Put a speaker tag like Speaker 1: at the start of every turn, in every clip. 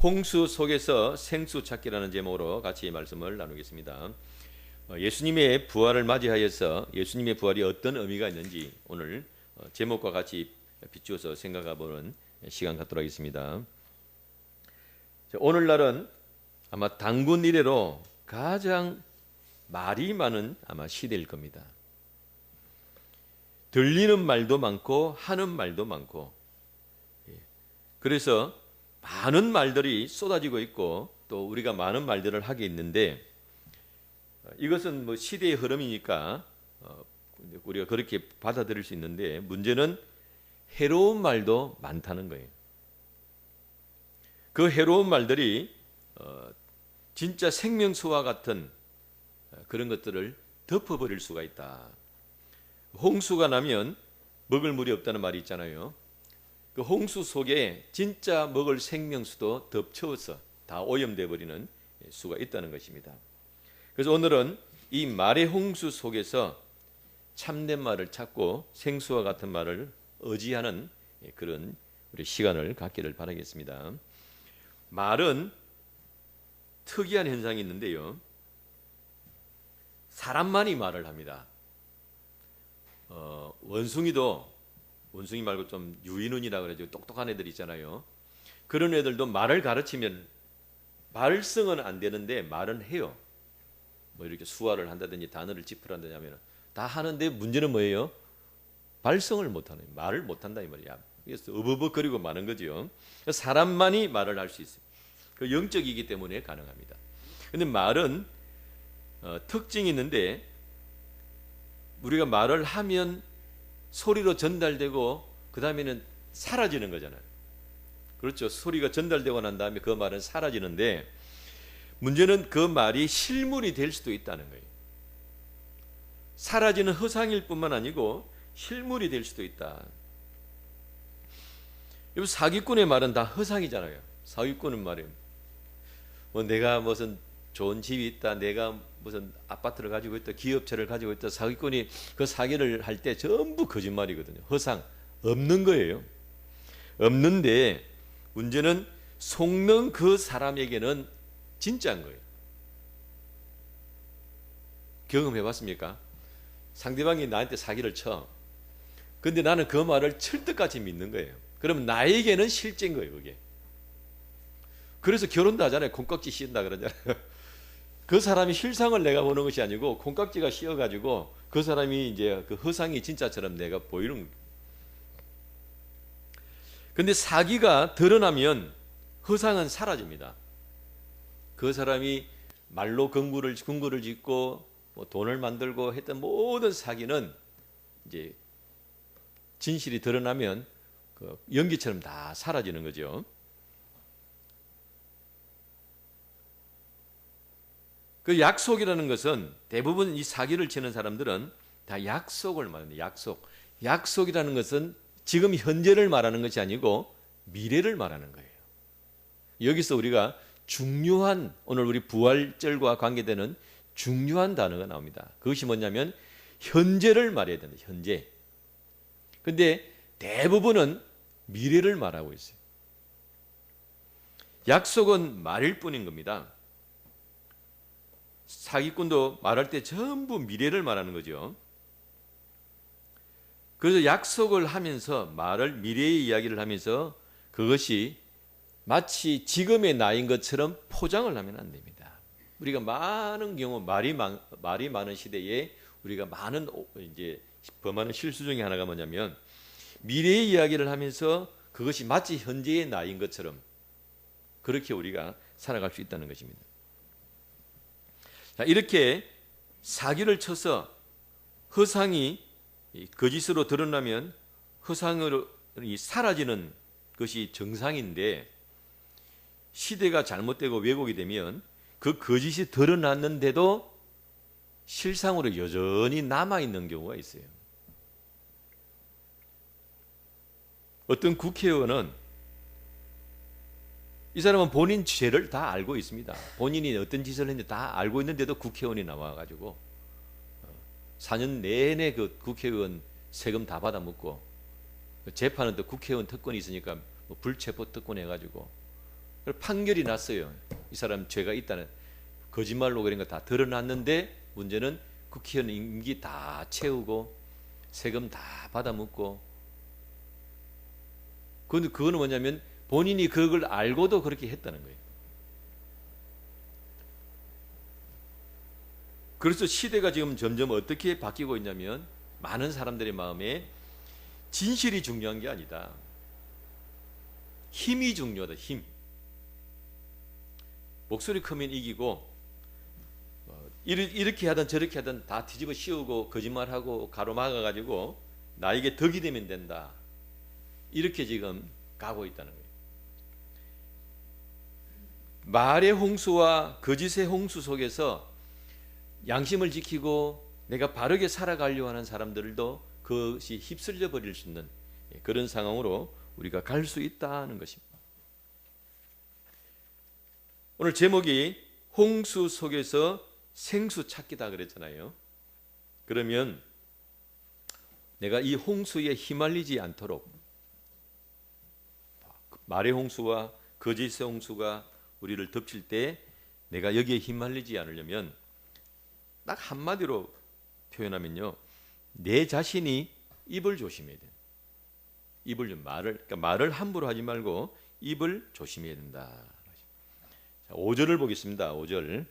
Speaker 1: 홍수 속에서 생수 찾기라는 제목으로 같이 말씀을 나누겠습니다. 예수님의 부활을 맞이하여서 예수님의 부활이 어떤 의미가 있는지 오늘 제목과 같이 비추어서 생각해보는 시간 갖도록 하겠습니다. 오늘날은 아마 단군 이래로 가장 말이 많은 아마 시대일 겁니다. 들리는 말도 많고 하는 말도 많고, 그래서 많은 말들이 쏟아지고 있고 또 우리가 많은 말들을 하게 있는데, 이것은 뭐 시대의 흐름이니까 우리가 그렇게 받아들일 수 있는데, 문제는 해로운 말도 많다는 거예요. 그 해로운 말들이 진짜 생명수와 같은 그런 것들을 덮어버릴 수가 있다. 홍수가 나면 먹을 물이 없다는 말이 있잖아요. 그 홍수 속에 진짜 먹을 생명수도 덮쳐서 다 오염돼 버리는 수가 있다는 것입니다. 그래서 오늘은 이 말의 홍수 속에서 참된 말을 찾고 생수와 같은 말을 의지하는 그런 우리 시간을 갖기를 바라겠습니다. 말은 특이한 현상이 있는데요, 사람만이 말을 합니다. 원숭이 말고 좀 유인원이라 그러죠. 똑똑한 애들 있잖아요. 그런 애들도 말을 가르치면 발성은 안 되는데 말은 해요. 뭐 이렇게 수화를 한다든지 단어를 짚으란다든지 하면 다 하는데, 문제는 뭐예요? 발성을 못하는, 말을 못한다 이 말이야. 그래서 어버버거리고 마는 거죠. 사람만이 말을 할 수 있어요. 그 영적이기 때문에 가능합니다. 근데 말은 특징이 있는데, 우리가 말을 하면 소리로 전달되고 그 다음에는 사라지는 거잖아요. 그렇죠. 소리가 전달되고 난 다음에 그 말은 사라지는데, 문제는 그 말이 실물이 될 수도 있다는 거예요. 사라지는 허상일 뿐만 아니고 실물이 될 수도 있다. 사기꾼의 말은 다 허상이잖아요. 사기꾼은 말이에요. 뭐 내가 무슨 좋은 집이 있다, 내가 무슨 아파트를 가지고 있다, 기업체를 가지고 있다. 사기꾼이 그 사기를 할 때 전부 거짓말이거든요. 허상, 없는 거예요. 없는데 문제는 속는 그 사람에게는 진짜인 거예요. 경험해 봤습니까? 상대방이 나한테 사기를 쳐. 근데 나는 그 말을 철떡같이 믿는 거예요. 그러면 나에게는 실제인 거예요, 그게. 그래서 결혼도 하잖아요. 콩깍지 씌운다 그러잖아요. 그 사람이 실상을 내가 보는 것이 아니고 콩깍지가 씌어가지고 그 사람이 이제 그 허상이 진짜처럼 내가 보이는 거예요. 근데 사기가 드러나면 허상은 사라집니다. 그 사람이 말로 근거를 짓고 뭐 돈을 만들고 했던 모든 사기는 이제 진실이 드러나면 그 연기처럼 다 사라지는 거죠. 그 약속이라는 것은 대부분 이 사기를 치는 사람들은 다 약속을 말합니다. 약속이라는 것은 지금 현재를 말하는 것이 아니고 미래를 말하는 거예요. 여기서 우리가 중요한, 오늘 우리 부활절과 관계되는 중요한 단어가 나옵니다. 그것이 뭐냐면 현재를 말해야 된다. 현재. 근데 대부분은 미래를 말하고 있어요. 약속은 말일 뿐인 겁니다. 사기꾼도 말할 때 전부 미래를 말하는 거죠. 그래서 약속을 하면서 미래의 이야기를 하면서 그것이 마치 지금의 나인 것처럼 포장을 하면 안 됩니다. 우리가 많은 경우 말이 많은 시대에 우리가 많은 이제 범하는 실수 중에 하나가 뭐냐면, 미래의 이야기를 하면서 그것이 마치 현재의 나인 것처럼 그렇게 우리가 살아갈 수 있다는 것입니다. 자, 이렇게 사기를 쳐서 허상이 거짓으로 드러나면 허상으로 사라지는 것이 정상인데, 시대가 잘못되고 왜곡이 되면 그 거짓이 드러났는데도 실상으로 여전히 남아있는 경우가 있어요. 어떤 국회의원은, 이 사람은 본인 죄를 다 알고 있습니다. 본인이 어떤 짓을 했는지 다 알고 있는데도 국회의원이 나와가지고 4년 내내 그 국회의원 세금 다 받아먹고, 재판은 또 국회의원 특권이 있으니까 뭐 불체포 특권 해가지고 판결이 났어요. 이 사람 죄가 있다는, 거짓말로 그런 거 다 드러났는데 문제는 국회의원 임기 다 채우고 세금 다 받아먹고, 그거는 뭐냐면 본인이 그걸 알고도 그렇게 했다는 거예요. 그래서 시대가 지금 점점 어떻게 바뀌고 있냐면, 많은 사람들의 마음에 진실이 중요한 게 아니다, 힘이 중요하다. 힘. 목소리 크면 이기고, 이렇게 하든 저렇게 하든 다 뒤집어 씌우고 거짓말하고 가로막아가지고 나에게 덕이 되면 된다, 이렇게 지금 가고 있다는 거예요. 말의 홍수와 거짓의 홍수 속에서 양심을 지키고 내가 바르게 살아가려고 하는 사람들도 그것이 휩쓸려 버릴 수 있는 그런 상황으로 우리가 갈 수 있다는 것입니다. 오늘 제목이 홍수 속에서 생수 찾기다 그랬잖아요. 그러면 내가 이 홍수에 휘말리지 않도록, 말의 홍수와 거짓의 홍수가 우리를 덮칠 때 내가 여기에 휘말리지 않으려면 딱 한마디로 표현하면요, 내 자신이 입을 조심해야 돼. 그러니까 말을 함부로 하지 말고 입을 조심해야 된다. 자, 5절을 보겠습니다. 5절.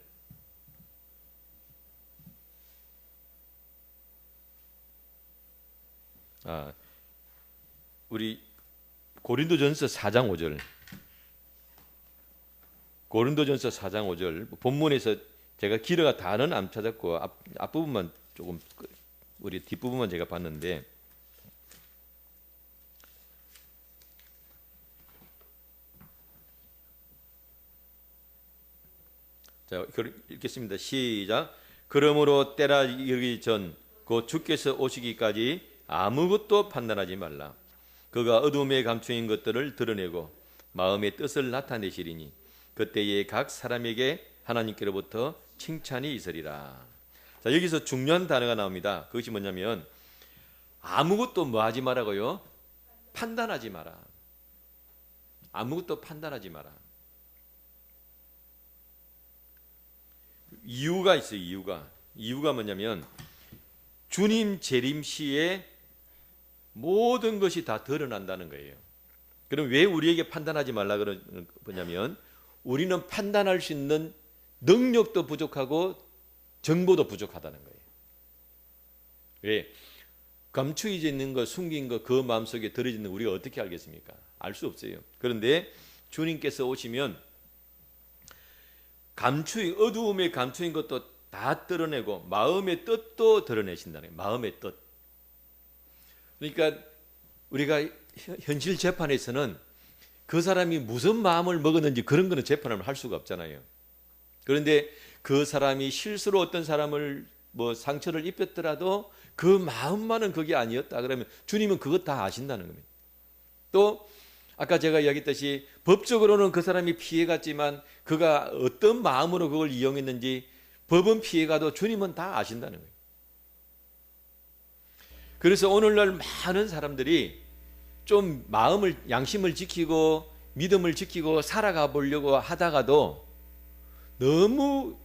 Speaker 1: 우리 고린도전서 4장 5절. 고린도전서 4장 5절. 본문에서 제가 길어가 다는 안 찾았고 앞부분만 조금, 우리 뒷부분만 제가 봤는데, 자, 읽겠습니다. 시작. 그러므로 때라 이르기 전 곧 주께서 오시기까지 아무것도 판단하지 말라. 그가 어둠에 감추인 것들을 드러내고 마음의 뜻을 나타내시리니 그때에 각 사람에게 하나님께로부터 칭찬이 있으리라. 자, 여기서 중요한 단어가 나옵니다. 그것이 뭐냐면 아무것도 뭐 하지 말라고요? 판단하지 마라. 아무것도 판단하지 마라. 이유가 있어요. 이유가 뭐냐면 주님 재림 시에 모든 것이 다 드러난다는 거예요. 그럼 왜 우리에게 판단하지 말라 그러는 거냐면 우리는 판단할 수 있는 능력도 부족하고 정보도 부족하다는 거예요. 왜? 감추어져 있는 것, 숨긴 것, 그 마음속에 들어있는 것 우리가 어떻게 알겠습니까? 알 수 없어요. 그런데 주님께서 오시면 어두움에 감추인 것도 다 드러내고 마음의 뜻도 드러내신다는 거예요. 마음의 뜻. 그러니까 우리가 현실 재판에서는 그 사람이 무슨 마음을 먹었는지 그런 거는 재판을 할 수가 없잖아요. 그런데 그 사람이 실수로 어떤 사람을 상처를 입혔더라도 그 마음만은 그게 아니었다 그러면 주님은 그것 다 아신다는 겁니다. 또 아까 제가 이야기했듯이 법적으로는 그 사람이 피해갔지만 그가 어떤 마음으로 그걸 이용했는지 법은 피해가도 주님은 다 아신다는 거예요. 그래서 오늘날 많은 사람들이 좀 양심을 지키고 믿음을 지키고 살아가 보려고 하다가도 너무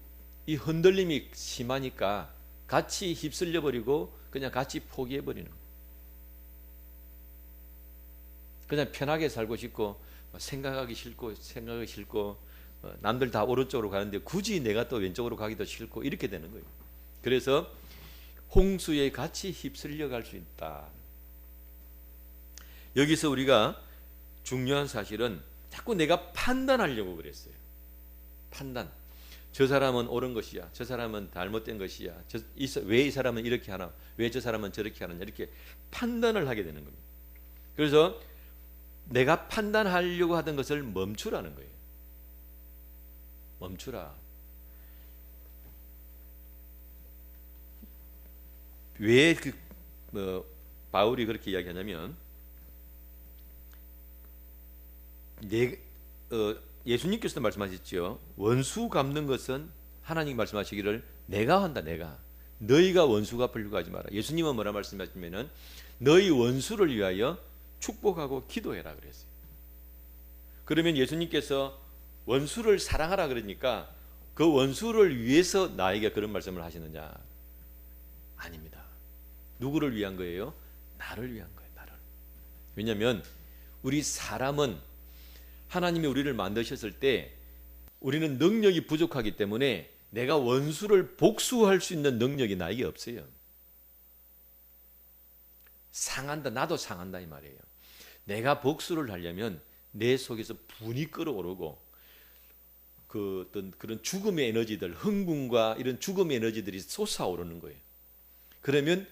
Speaker 1: 이 흔들림이 심하니까 같이 휩쓸려 버리고 그냥 같이 포기해 버리는 거예요. 그냥 편하게 살고 싶고 생각하기 싫고 남들 다 오른쪽으로 가는데 굳이 내가 또 왼쪽으로 가기도 싫고 이렇게 되는 거예요. 그래서 홍수에 같이 휩쓸려 갈 수 있다. 여기서 우리가 중요한 사실은 자꾸 내가 판단하려고 그랬어요. 판단. 저 사람은 옳은 것이야. 저 사람은 잘못된 것이야. 왜 이 사람은 이렇게 하나? 왜 저 사람은 저렇게 하느냐? 이렇게 판단을 하게 되는 겁니다. 그래서 내가 판단하려고 하던 것을 멈추라는 거예요. 멈추라. 왜 바울이 그렇게 이야기하냐면 예수님께서도 말씀하셨죠. 원수 갚는 것은 하나님 말씀하시기를 내가 한다. 너희가 원수 갚으려고 하지 마라. 예수님은 뭐라 말씀하시냐면 너희 원수를 위하여 축복하고 기도해라 그랬어요. 그러면 예수님께서 원수를 사랑하라 그러니까 그 원수를 위해서 나에게 그런 말씀을 하시느냐? 아닙니다. 누구를 위한 거예요? 나를 위한 거예요. 나를. 왜냐하면 우리 사람은 하나님이 우리를 만드셨을 때 우리는 능력이 부족하기 때문에 내가 원수를 복수할 수 있는 능력이 나에게 없어요. 상한다. 나도 상한다 이 말이에요. 내가 복수를 하려면 내 속에서 분이 끓어오르고 그 어떤 그런 죽음의 에너지들, 흥분과 이런 죽음의 에너지들이 솟아오르는 거예요. 그러면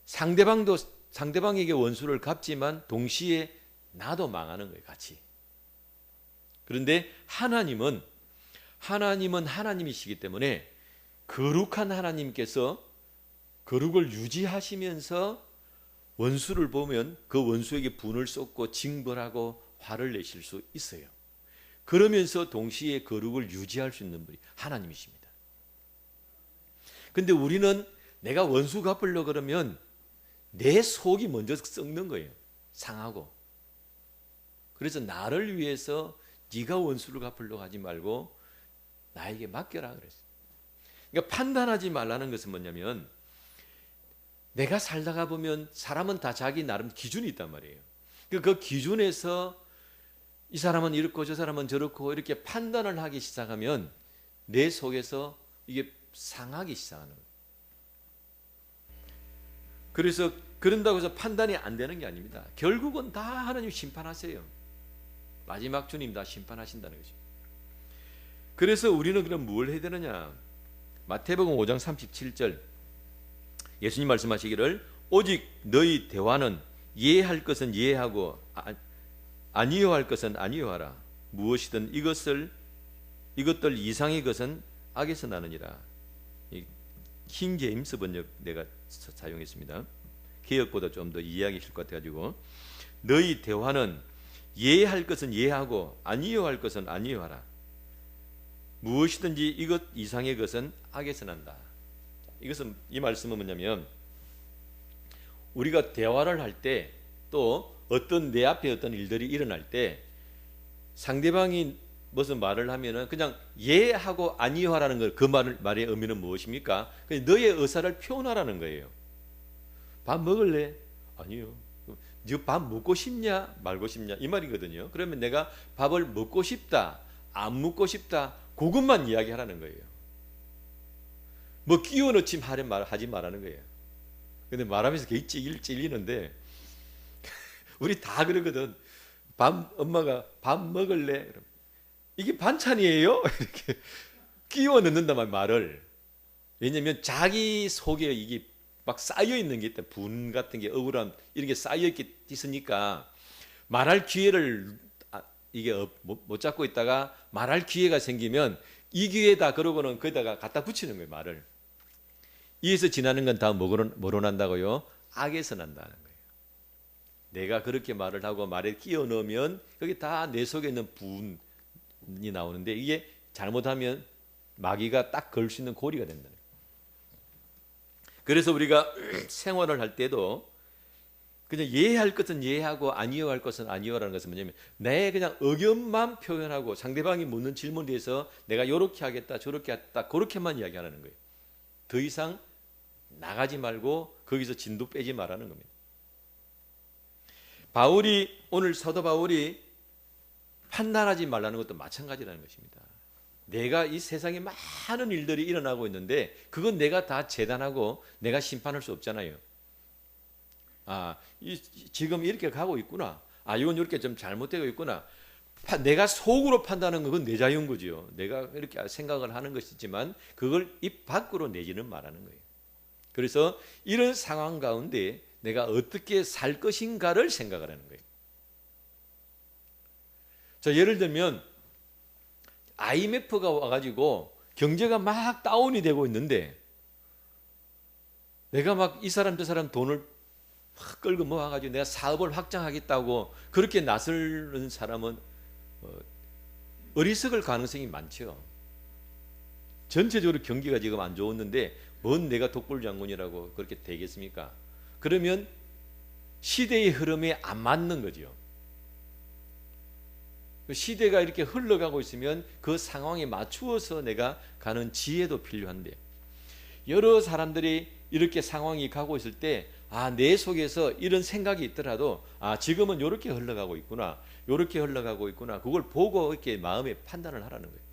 Speaker 1: 상대방에게 원수를 갚지만 동시에 나도 망하는 거예요, 같이. 그런데 하나님은 하나님이시기 때문에 거룩한 하나님께서 거룩을 유지하시면서 원수를 보면 그 원수에게 분을 쏟고 징벌하고 화를 내실 수 있어요. 그러면서 동시에 거룩을 유지할 수 있는 분이 하나님이십니다. 근데 우리는 내가 원수 갚으려고 그러면 내 속이 먼저 썩는 거예요. 상하고. 그래서 나를 위해서 네가 원수를 갚으려고 하지 말고 나에게 맡겨라 그랬어요. 그러니까 판단하지 말라는 것은 뭐냐면 내가 살다가 보면 사람은 다 자기 나름 기준이 있단 말이에요. 그 기준에서 이 사람은 이렇고 저 사람은 저렇고 이렇게 판단을 하기 시작하면 내 속에서 이게 상하기 시작하는 거예요. 그래서 그런다고 해서 판단이 안 되는 게 아닙니다. 결국은 다 하나님 심판하세요. 마지막 주님 다 심판하신다는 거죠. 그래서 우리는 그럼 뭘 해야 되느냐? 마태복음 5장 37절 예수님 말씀하시기를 오직 너희 대화는 이해할 것은 이해하고 아니요할 것은 아니요하라. 무엇이든 이것들 이상의 것은 악에서 나느니라. 킹 제임스 번역 내가 사용했습니다. 개역보다 좀 더 이해하기 쉬울 것 같아가지고 너희 대화는 이해할 것은 이해하고 아니요할 것은 아니요하라. 무엇이든지 이것 이상의 것은 악에서 난다. 이것은 이 말씀은 뭐냐면 우리가 대화를 할 때 또 어떤 내 앞에 어떤 일들이 일어날 때 상대방이 무슨 말을 하면은 그냥 예 하고 아니요 하라는 걸 그 말의 의미는 무엇입니까? 너의 의사를 표현하라는 거예요. 밥 먹을래? 아니요. 너 밥 먹고 싶냐? 말고 싶냐? 이 말이거든요. 그러면 내가 밥을 먹고 싶다, 안 먹고 싶다, 그것만 이야기하라는 거예요. 뭐 끼워 넣지 하지 말라는 거예요. 근데 말하면서 괜히 찔리는데 우리 다 그러거든. 엄마가 밥 먹을래? 이게 반찬이에요? 이렇게 끼워 넣는단 말을. 왜냐면 자기 속에 이게 막 쌓여 있는 게 있다. 분 같은 게 억울함 이런 게 쌓여 있으니까 말할 기회를 이게 못 잡고 있다가 말할 기회가 생기면 이 기회다 그러고는 거기다가 갖다 붙이는 거예요, 말을. 이에서 지나는 건 다 뭐로 난다고요? 악에서 난다는 거예요. 내가 그렇게 말을 하고 말에 끼워 넣으면 그게 다 내 속에 있는 분이 나오는데 이게 잘못하면 마귀가 딱 걸 수 있는 고리가 된다는 거예요. 그래서 우리가 생활을 할 때도 그냥 이해할 것은 이해하고 아니요할 것은 아니요라는 것은 뭐냐면 내 그냥 의견만 표현하고 상대방이 묻는 질문에 대해서 내가 이렇게 하겠다 저렇게 하겠다 그렇게만 이야기하는 거예요. 더 이상 나가지 말고 거기서 진도 빼지 말라는 겁니다. 오늘 사도 바울이 판단하지 말라는 것도 마찬가지라는 것입니다. 내가 이 세상에 많은 일들이 일어나고 있는데 그건 내가 다 재단하고 내가 심판할 수 없잖아요. 지금 이렇게 가고 있구나. 이건 이렇게 좀 잘못되고 있구나. 내가 속으로 판단하는 건 내 자유인 거죠. 내가 이렇게 생각을 하는 것이지만 그걸 입 밖으로 내지는 말하는 거예요. 그래서 이런 상황 가운데 내가 어떻게 살 것인가를 생각을 하는 거예요. 자, 예를 들면 IMF가 와가지고 경제가 막 다운이 되고 있는데 내가 막 이 사람 저 사람 돈을 막 끌고 모아가지고 내가 사업을 확장하겠다고 그렇게 나서는 사람은 어리석을 가능성이 많죠. 전체적으로 경기가 지금 안 좋았는데 뭔 내가 독불장군이라고 그렇게 되겠습니까? 그러면 시대의 흐름에 안 맞는 거죠. 시대가 이렇게 흘러가고 있으면 그 상황에 맞추어서 내가 가는 지혜도 필요한데, 여러 사람들이 이렇게 상황이 가고 있을 때 내 속에서 이런 생각이 있더라도 지금은 이렇게 흘러가고 있구나, 이렇게 흘러가고 있구나, 그걸 보고 이렇게 마음의 판단을 하라는 거예요.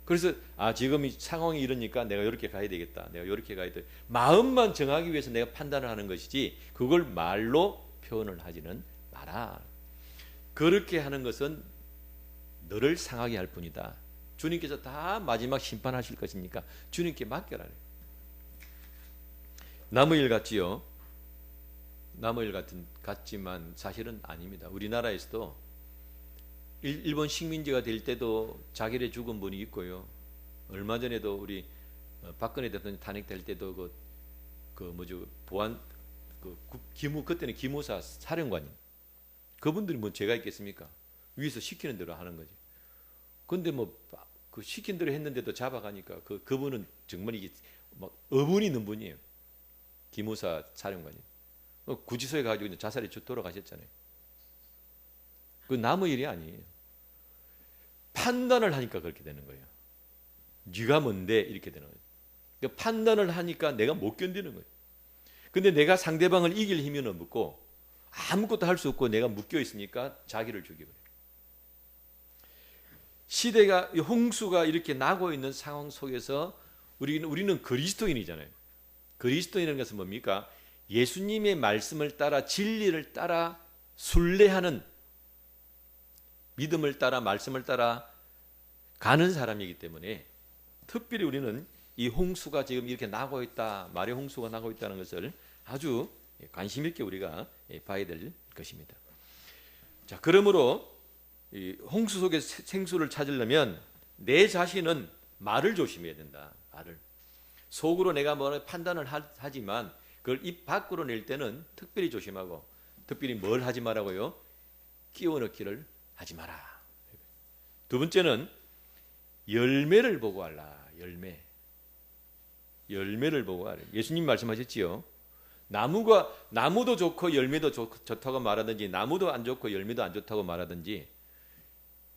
Speaker 1: 그래서 지금 이 상황이 이러니까 내가 이렇게 가야 되겠다, 내가 이렇게 가야 돼, 마음만 정하기 위해서 내가 판단을 하는 것이지 그걸 말로 표현을 하지는 마라. 그렇게 하는 것은 너를 상하게 할 뿐이다. 주님께서 다 마지막 심판하실 것이니까 주님께 맡겨라. 나무 일 같지요. 나무 일 같지만 사실은 아닙니다. 우리나라에서도 일본 식민지가 될 때도 자결해 죽은 분이 있고요. 얼마 전에도 우리 박근혜 대통령 탄핵될 때도 보안 기무, 그때는 기무사 사령관님, 그분들이 뭐 죄가 있겠습니까? 위에서 시키는 대로 하는 거지. 근데 그 시킨 대로 했는데도 잡아가니까 그분은 정말 이게 막 어분이 있는 분이에요. 기무사 사령관님. 구치소에 가지고 이제 자살해 돌아가셨잖아요. 그 남의 일이 아니에요. 판단을 하니까 그렇게 되는 거예요. 네가 뭔데 이렇게 되는 거예요. 그러니까 판단을 하니까 내가 못 견디는 거예요. 근데 내가 상대방을 이길 힘은 없고 아무것도 할 수 없고 내가 묶여 있으니까 자기를 죽여버려요. 시대가, 홍수가 이렇게 나고 있는 상황 속에서 우리는 그리스도인이잖아요. 그리스도인이라는 것은 뭡니까? 예수님의 말씀을 따라, 진리를 따라 순례하는, 믿음을 따라, 말씀을 따라 가는 사람이기 때문에 특별히 우리는 이 홍수가 지금 이렇게 나고 있다, 말의 홍수가 나고 있다는 것을 아주 관심 있게 우리가 봐야 될 것입니다. 자, 그러므로 이 홍수 속에 생수를 찾으려면 내 자신은 말을 조심해야 된다. 말을. 속으로 내가 뭐 판단을 하지만 그걸 입 밖으로 낼 때는 특별히 조심하고, 특별히 뭘 하지 말라고요? 끼워 넣기를 하지 마라. 두 번째는 열매를 보고 하라. 열매를 보고 하라. 예수님 말씀하셨지요. 나무도 좋고 열매도 좋다고 말하든지, 나무도 안 좋고 열매도 안 좋다고 말하든지,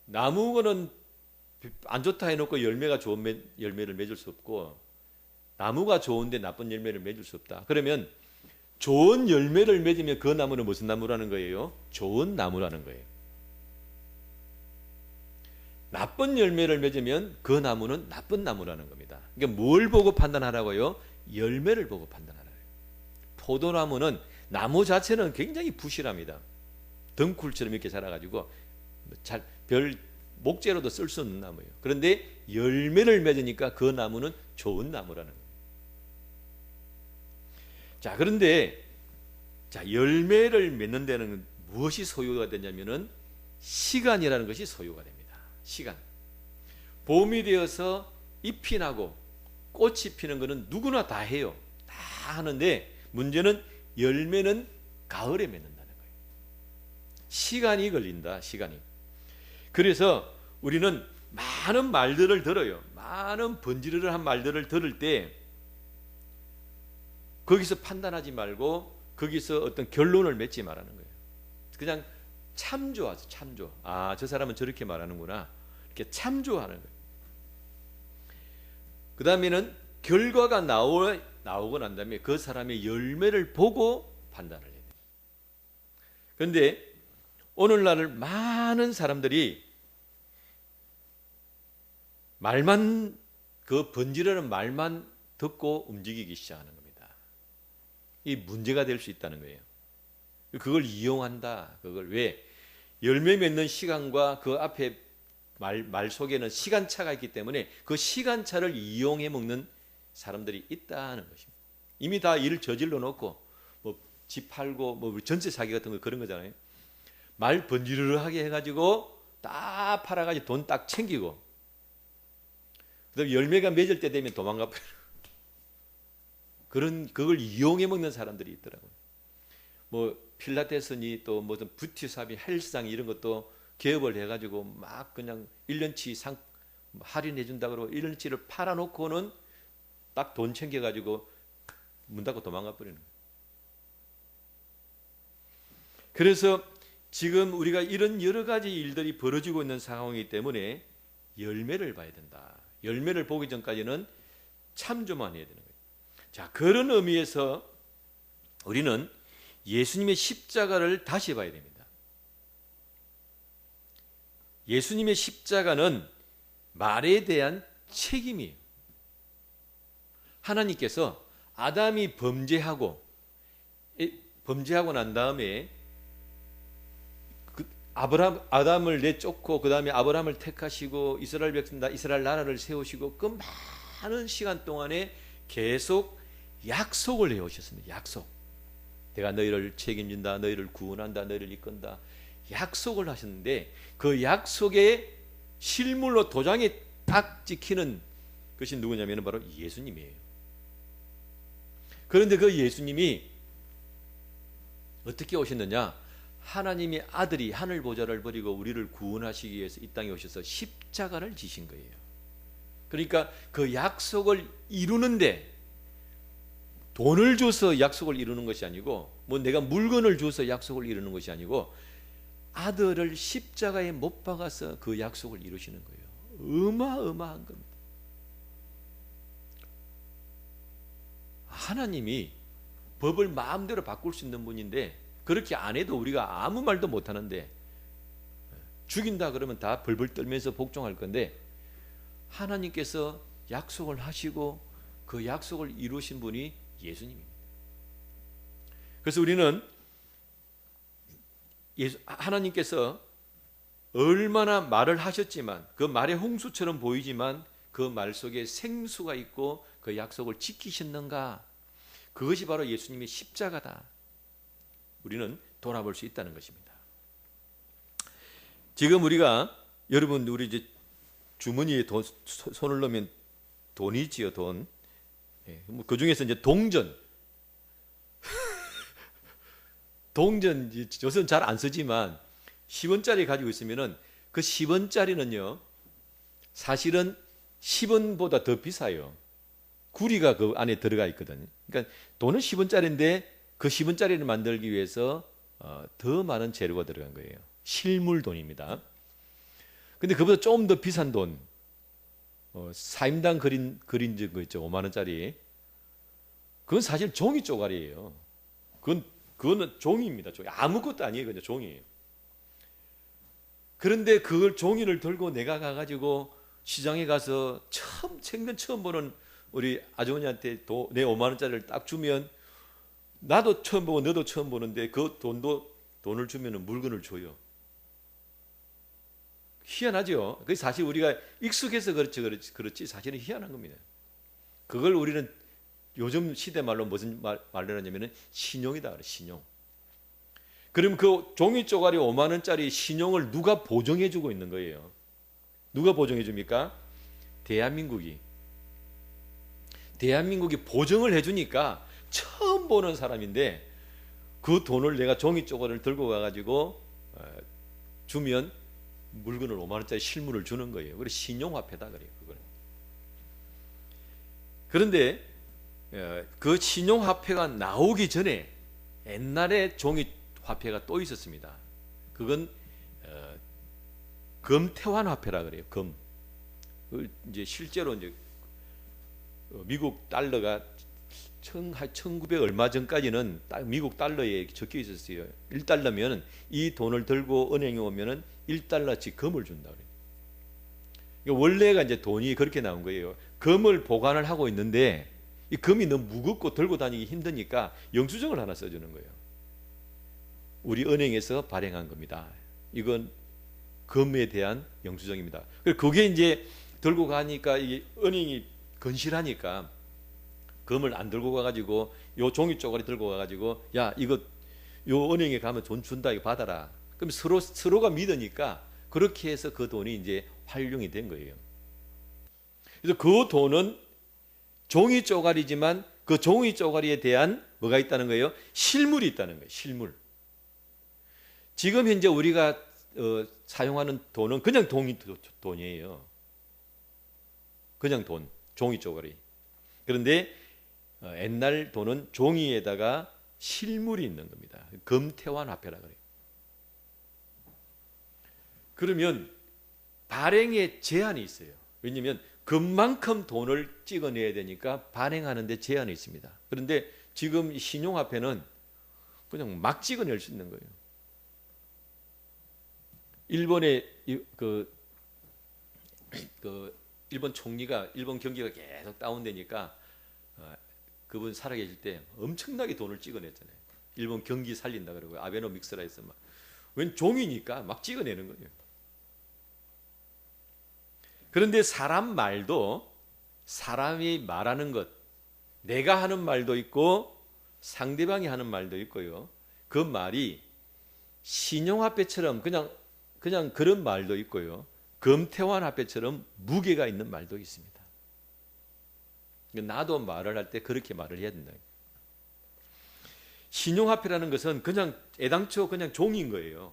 Speaker 1: 나무는 안 좋다 해놓고 열매가 좋은 열매를 맺을 수 없고, 나무가 좋은데 나쁜 열매를 맺을 수 없다. 그러면 좋은 열매를 맺으면 그 나무는 무슨 나무라는 거예요? 좋은 나무라는 거예요. 나쁜 열매를 맺으면 그 나무는 나쁜 나무라는 겁니다. 그러니까 뭘 보고 판단하라고요? 열매를 보고 판단하라고요. 포도나무는, 나무 자체는 굉장히 부실합니다. 덩굴처럼 이렇게 자라가지고 별 목재로도 쓸 수 없는 나무예요. 그런데 열매를 맺으니까 그 나무는 좋은 나무라는 거예요. 자, 그런데 열매를 맺는 데는 무엇이 소요가 되냐면은 시간이라는 것이 소요가 됩니다. 시간. 봄이 되어서 잎이 나고 꽃이 피는 것은 누구나 다 해요. 다 하는데 문제는 열매는 가을에 맺는다는 거예요. 시간이 걸린다. 시간이. 그래서 우리는 많은 말들을 들어요. 많은 번지르르한 말들을 들을 때 거기서 판단하지 말고 거기서 어떤 결론을 맺지 말라는 거예요. 그냥 참조하죠. 참조. 저 사람은 저렇게 말하는구나. 이렇게 참조하는 거예요. 그 다음에는 결과가 나오고 난 다음에 그 사람의 열매를 보고 판단을 해야 돼요. 그런데 오늘날 많은 사람들이 번지르르는 말만 듣고 움직이기 시작하는 겁니다. 이 문제가 될 수 있다는 거예요. 그걸 이용한다. 그걸 왜? 열매 맺는 시간과 그 앞에 말 속에는 시간차가 있기 때문에 그 시간차를 이용해 먹는 사람들이 있다는 것입니다. 이미 다 일을 저질러 놓고 집 팔고 전세 사기 같은 거 그런 거잖아요. 말 번지르르하게 해가지고 딱 팔아가지고 돈 딱 챙기고, 그다음에 열매가 맺을 때 되면 도망가 버려. 그걸 이용해 먹는 사람들이 있더라고요. 필라테스니 또 무슨 뷰티샵이 헬스장 이런 것도 개업을 해가지고 막 그냥 1년치 할인해 준다 그러고 1년치를 팔아놓고는 딱 돈 챙겨가지고 문 닫고 도망가 버리는 거예요. 그래서 지금 우리가 이런 여러 가지 일들이 벌어지고 있는 상황이기 때문에 열매를 봐야 된다. 열매를 보기 전까지는 참조만 해야 되는 거예요. 자, 그런 의미에서 우리는 예수님의 십자가를 다시 봐야 됩니다. 예수님의 십자가는 말에 대한 책임이에요. 하나님께서 아담이 범죄하고 난 다음에 아담을 내쫓고 그 다음에 아브라함을 택하시고 이스라엘 백성 이스라엘 나라를 세우시고 그 많은 시간 동안에 계속 약속을 해오셨습니다. 약속. 내가 너희를 책임진다, 너희를 구원한다, 너희를 이끈다. 약속을 하셨는데 그 약속의 실물로 도장에 딱 찍히는 것이 누구냐면 바로 예수님이에요. 그런데 그 예수님이 어떻게 오셨느냐? 하나님의 아들이 하늘 보좌를 버리고 우리를 구원하시기 위해서 이 땅에 오셔서 십자가를 지신 거예요. 그러니까 그 약속을 이루는데 돈을 줘서 약속을 이루는 것이 아니고 뭐 내가 물건을 줘서 약속을 이루는 것이 아니고 아들을 십자가에 못 박아서 그 약속을 이루시는 거예요. 어마어마한 겁니다. 하나님이 법을 마음대로 바꿀 수 있는 분인데 그렇게 안 해도 우리가 아무 말도 못 하는데 죽인다 그러면 다 벌벌 떨면서 복종할 건데 하나님께서 약속을 하시고 그 약속을 이루신 분이 예수님입니다. 그래서 우리는 하나님께서 얼마나 말을 하셨지만 그 말의 홍수처럼 보이지만 그 말 속에 생수가 있고 그 약속을 지키셨는가? 그것이 바로 예수님의 십자가다. 우리는 돌아볼 수 있다는 것입니다. 지금 우리가 여러분 우리 이제 주머니에 손을 넣으면 돈이 있지요, 돈. 그 중에서 이제 동전 요새는 잘 안 쓰지만 10원짜리 가지고 있으면은 그 10원짜리는요 사실은 10원보다 더 비싸요. 구리가 그 안에 들어가 있거든요. 그러니까 돈은 10원짜리인데 그 10원짜리를 만들기 위해서 더 많은 재료가 들어간 거예요. 실물 돈입니다. 근데 그보다 조금 더 비싼 돈, 사임당 그린 거 있죠, 5만 원짜리. 그건 사실 종이 쪼가리예요. 그거는 종이입니다. 종이. 아무것도 아니에요, 그냥 종이에요. 그런데 그걸 종이를 들고 내가 가가지고 시장에 가서 생전 처음 보는 우리 아주머니한테 내 5만 원짜리를 딱 주면 나도 처음 보고 너도 처음 보는데 그 돈을 주면 물건을 줘요. 희한하죠. 그게 사실 우리가 익숙해서 그렇지 사실은 희한한 겁니다. 그걸 우리는 요즘 시대 말로 무슨 말로 하냐면 신용이다 그래, 신용. 그럼 그 종이 쪼가리 5만 원짜리 신용을 누가 보증해 주고 있는 거예요? 누가 보증해 줍니까? 대한민국이 보증을 해 주니까 처음 보는 사람인데 그 돈을 내가 종이 쪼가리를 들고 가가지고 주면 물건을 5만 원짜리 실물을 주는 거예요. 그래서 신용화폐다 그래요. 그거는. 그런데 그 신용화폐가 나오기 전에 옛날에 종이화폐가 또 있었습니다. 그건 금태환화폐라 그래요. 금. 이제 실제로 이제 미국 달러가 1900 얼마 전까지는 딱 미국 달러에 적혀 있었어요. 1달러면 이 돈을 들고 은행에 오면은 1달러치 금을 준다 그래요. 그러니까 원래가 이제 돈이 그렇게 나온 거예요. 금을 보관을 하고 있는데 이 금이 너무 무겁고 들고 다니기 힘드니까 영수증을 하나 써주는 거예요. 우리 은행에서 발행한 겁니다. 이건 금에 대한 영수증입니다. 그게 이제 들고 가니까 이게 은행이 건실하니까 금을 안 들고 가가지고 요 종이 쪼가리 들고 가가지고 야 이거 요 은행에 가면 돈 준다 이거 받아라. 그럼 서로가 믿으니까 그렇게 해서 그 돈이 이제 활용이 된 거예요. 그래서 그 돈은 종이 쪼가리지만 그 종이 쪼가리에 대한 뭐가 있다는 거예요? 실물이 있다는 거예요. 실물. 지금 현재 우리가 사용하는 돈은 그냥 돈이에요. 그냥 돈, 종이 쪼가리. 그런데 옛날 돈은 종이에다가 실물이 있는 겁니다. 금태환 화폐라 그래요. 그러면 발행에 제한이 있어요. 왜냐하면 그만큼 돈을 찍어내야 되니까 발행하는 데 제한이 있습니다. 그런데 지금 신용화폐는 그냥 막 찍어낼 수 있는 거예요. 일본의 일본 총리가 일본 경기가 계속 다운되니까 그분 살아계실 때 엄청나게 돈을 찍어냈잖아요. 일본 경기 살린다 그러고 아베노믹스라 해서 막 웬 종이니까 막 찍어내는 거예요. 그런데 사람 말도 사람이 말하는 것, 내가 하는 말도 있고 상대방이 하는 말도 있고요. 그 말이 신용화폐처럼 그냥 그런 말도 있고요. 금태환 화폐처럼 무게가 있는 말도 있습니다. 나도 말을 할 때 그렇게 말을 해야 된다. 신용화폐라는 것은 그냥 애당초 그냥 종인 거예요.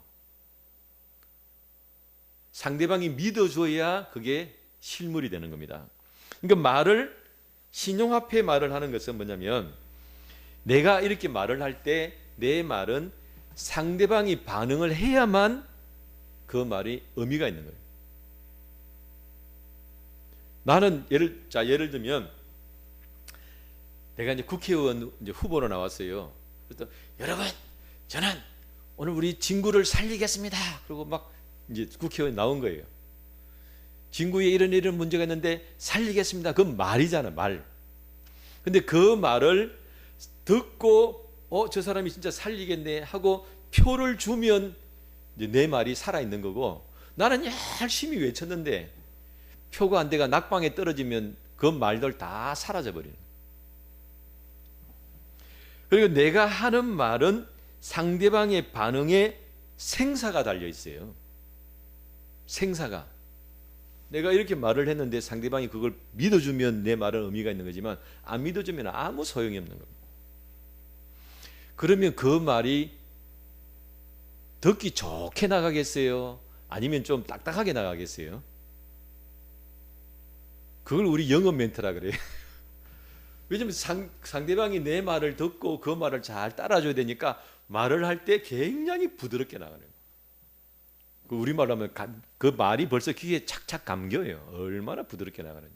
Speaker 1: 상대방이 믿어줘야 그게 실물이 되는 겁니다. 그러니까 신용화폐 말을 하는 것은 뭐냐면 내가 이렇게 말을 할 때 내 말은 상대방이 반응을 해야만 그 말이 의미가 있는 거예요. 나는 예를 들면 내가 이제 국회의원 후보로 나왔어요. 그래서 여러분, 저는 오늘 우리 진구를 살리겠습니다. 그리고 막 이제 국회의원 나온 거예요. 진구에 이런 문제가 있는데 살리겠습니다. 그건 말이잖아, 말. 근데 그 말을 듣고 저 사람이 진짜 살리겠네 하고 표를 주면 이제 내 말이 살아있는 거고, 나는 열심히 외쳤는데 표가 안 돼가 낙방에 떨어지면 그 말들 다 사라져 버리는 거예요. 그리고 내가 하는 말은 상대방의 반응에 생사가 달려 있어요. 생사가. 내가 이렇게 말을 했는데 상대방이 그걸 믿어주면 내 말은 의미가 있는 거지만 안 믿어주면 아무 소용이 없는 겁니다. 그러면 그 말이 듣기 좋게 나가겠어요? 아니면 좀 딱딱하게 나가겠어요? 그걸 우리 영업 멘트라 그래요. 왜냐면 상대방이 내 말을 듣고 그 말을 잘 따라줘야 되니까 말을 할 때 굉장히 부드럽게 나가는 거예요. 우리말로 하면 그 말이 벌써 귀에 착착 감겨요. 얼마나 부드럽게 나가는지.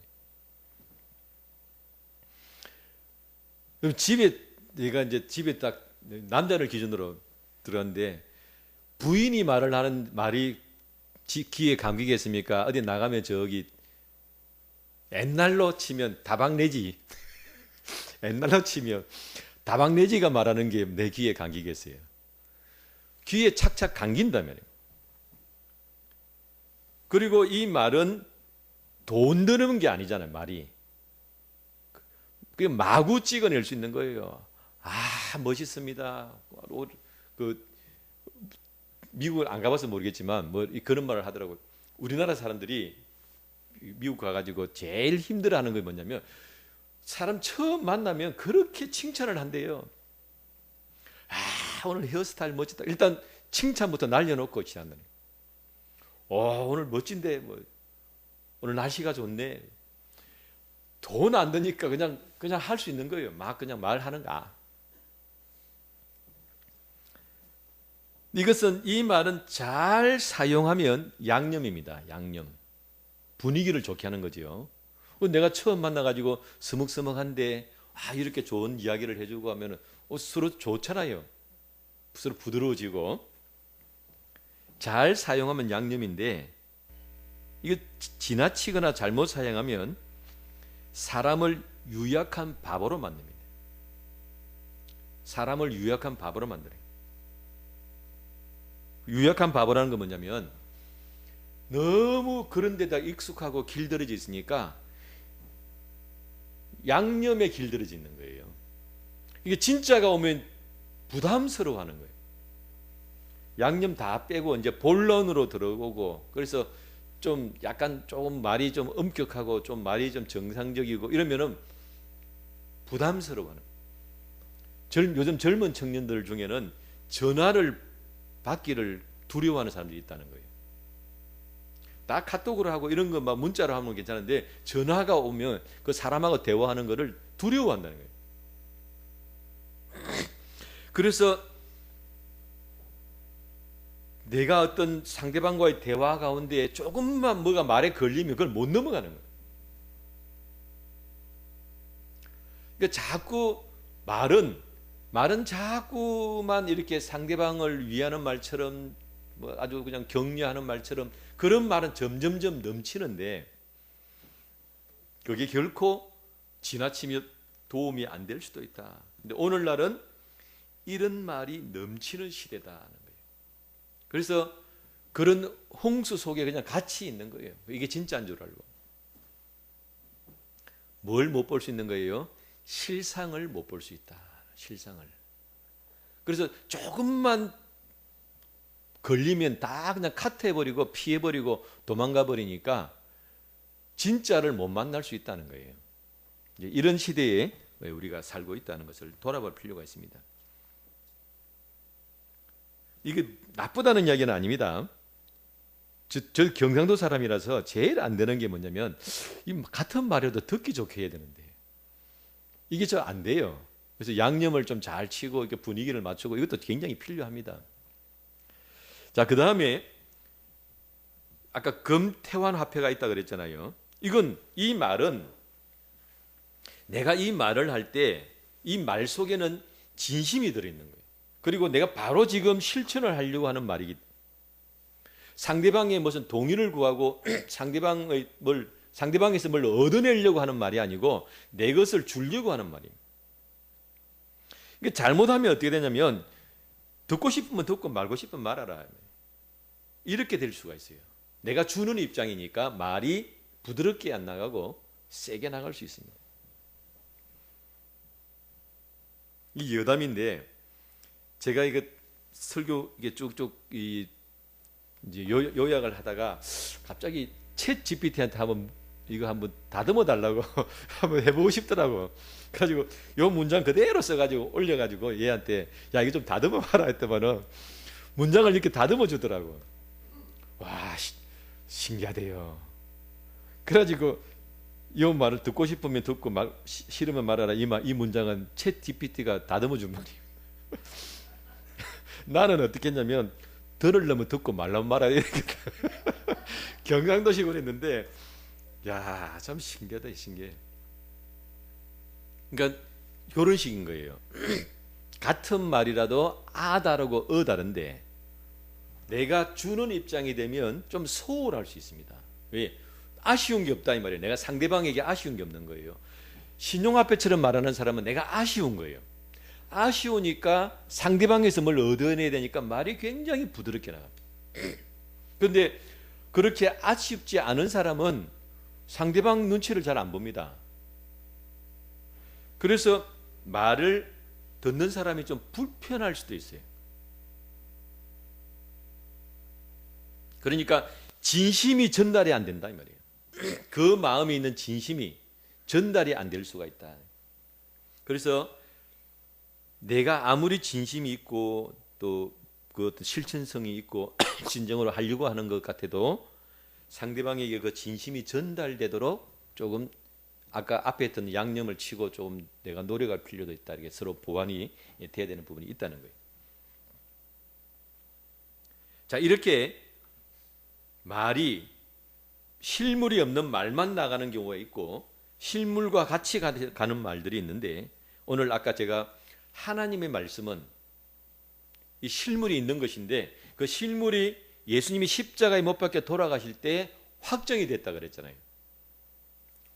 Speaker 1: 그럼 내가 이제 집에 딱 남자를 기준으로 들었는데 부인이 말을 하는 말이 귀에 감기겠습니까? 어디 나가면 저기 옛날로 치면 다방내지 옛날로 치면 다방내지가 말하는 게 내 귀에 감기겠어요? 귀에 착착 감긴다면. 그리고 이 말은 돈 드는 게 아니잖아요, 말이. 그게 마구 찍어낼 수 있는 거예요. 멋있습니다. 미국을 안 가봐서 모르겠지만 그런 말을 하더라고요. 우리나라 사람들이 미국 가가지고 제일 힘들어하는 게 뭐냐면 사람 처음 만나면 그렇게 칭찬을 한대요. 오늘 헤어스타일 멋지다. 일단 칭찬부터 날려놓고 지난번에. 오늘 멋진데 오늘 날씨가 좋네. 돈 안 드니까 그냥 할 수 있는 거예요. 막 그냥 말하는가. 이 말은 잘 사용하면 양념입니다. 양념. 분위기를 좋게 하는 거죠. 내가 처음 만나가지고 서먹서먹한데 이렇게 좋은 이야기를 해주고 하면 서로 좋잖아요. 서로 부드러워지고. 잘 사용하면 양념인데 이거 지나치거나 잘못 사용하면 사람을 유약한 바보로 만듭니다. 사람을 유약한 바보로 만들어요. 유약한 바보라는 건 뭐냐면 너무 그런 데다 익숙하고 길들여져 있으니까 양념에 길들여져 있는 거예요. 이게 진짜가 오면 부담스러워하는 거예요. 양념 다 빼고 이제 본론으로 들어오고, 그래서 좀 약간 조금 말이 좀 엄격하고 좀 말이 좀 정상적이고 이러면은 부담스러워하는. 요즘 젊은 청년들 중에는 전화를 받기를 두려워하는 사람들이 있다는 거예요. 다 카톡으로 하고 이런 거 막 문자로 하면 괜찮은데 전화가 오면 그 사람하고 대화하는 거를 두려워한다는 거예요. 그래서 내가 어떤 상대방과의 대화 가운데 조금만 뭐가 말에 걸리면 그걸 못 넘어가는 거예요. 그러니까 자꾸 말은 자꾸만 이렇게 상대방을 위하는 말처럼 뭐 아주 그냥 격려하는 말처럼 그런 말은 점점점 넘치는데 그게 결코 지나치며 도움이 안 될 수도 있다. 근데 오늘날은 이런 말이 넘치는 시대다는 거예요. 그래서 그런 홍수 속에 그냥 같이 있는 거예요. 이게 진짜인 줄 알고. 뭘 못 볼 수 있는 거예요? 실상을 못 볼 수 있다. 실상을. 그래서 조금만 걸리면 다 그냥 카트해버리고 피해버리고 도망가 버리니까 진짜를 못 만날 수 있다는 거예요. 이런 시대에 우리가 살고 있다는 것을 돌아볼 필요가 있습니다. 이게 나쁘다는 이야기는 아닙니다. 저 경상도 사람이라서 제일 안 되는 게 뭐냐면 이 같은 말이라도 듣기 좋게 해야 되는데 이게 저 안 돼요. 그래서 양념을 좀 잘 치고 이렇게 분위기를 맞추고 이것도 굉장히 필요합니다. 자, 그 다음에 아까 금태환 화폐가 있다 그랬잖아요. 이 말은 내가 이 말을 할 때 이 말 속에는 진심이 들어있는 거예요. 그리고 내가 바로 지금 실천을 하려고 하는 말이기 때문에 상대방의 무슨 동의를 구하고 상대방에서 뭘 얻어내려고 하는 말이 아니고 내 것을 주려고 하는 말입니다. 그러니까 잘못하면 어떻게 되냐면 듣고 싶으면 듣고 말고 싶으면 말아라. 이렇게 될 수가 있어요. 내가 주는 입장이니까 말이 부드럽게 안 나가고 세게 나갈 수 있습니다. 이 여담인데 제가 이거 설교 이게 쭉쭉 이제 요약을 하다가 갑자기 챗 GPT한테 한번 다듬어 달라고 한번 해보고 싶더라고. 그래가지고 요 문장 그대로 써가지고 올려가지고 얘한테 야 이거 좀 다듬어 봐라 했더만은 문장을 이렇게 다듬어 주더라고. 와 신기하대요. 그래가지고 이 말을 듣고 싶으면 듣고 싫으면 말하라. 이 문장은 챗 GPT가 다듬어 준 말이에요. 나는 어떻게 했냐면 들으려면 듣고 말라면 말아야 되겠다. 경상도식으로 했는데 야 참 신기하다. 신기해. 그러니까 이런 식인 거예요. 같은 말이라도 다르고 다른데 내가 주는 입장이 되면 좀 소홀할 수 있습니다. 왜? 아쉬운 게 없다 이 말이에요. 내가 상대방에게 아쉬운 게 없는 거예요. 신용화폐처럼 말하는 사람은 내가 아쉬운 거예요. 아쉬우니까 상대방에서 뭘 얻어내야 되니까 말이 굉장히 부드럽게 나갑니다. 그런데 그렇게 아쉽지 않은 사람은 상대방 눈치를 잘 안 봅니다. 그래서 말을 듣는 사람이 좀 불편할 수도 있어요. 그러니까 진심이 전달이 안 된다 이 말이에요. 그 마음에 있는 진심이 전달이 안 될 수가 있다. 그래서 내가 아무리 진심이 있고 또 그 어떤 실천성이 있고 진정으로 하려고 하는 것 같아도 상대방에게 그 진심이 전달되도록 조금 아까 앞에 했던 양념을 치고 조금 내가 노력할 필요도 있다. 이렇게 서로 보완이 돼야 되는 부분이 있다는 거예요. 자, 이렇게 말이 실물이 없는 말만 나가는 경우가 있고 실물과 같이 가는 말들이 있는데 오늘 아까 제가 하나님의 말씀은 이 실물이 있는 것인데 그 실물이 예수님이 십자가에 못 박혀 돌아가실 때 확정이 됐다 그랬잖아요.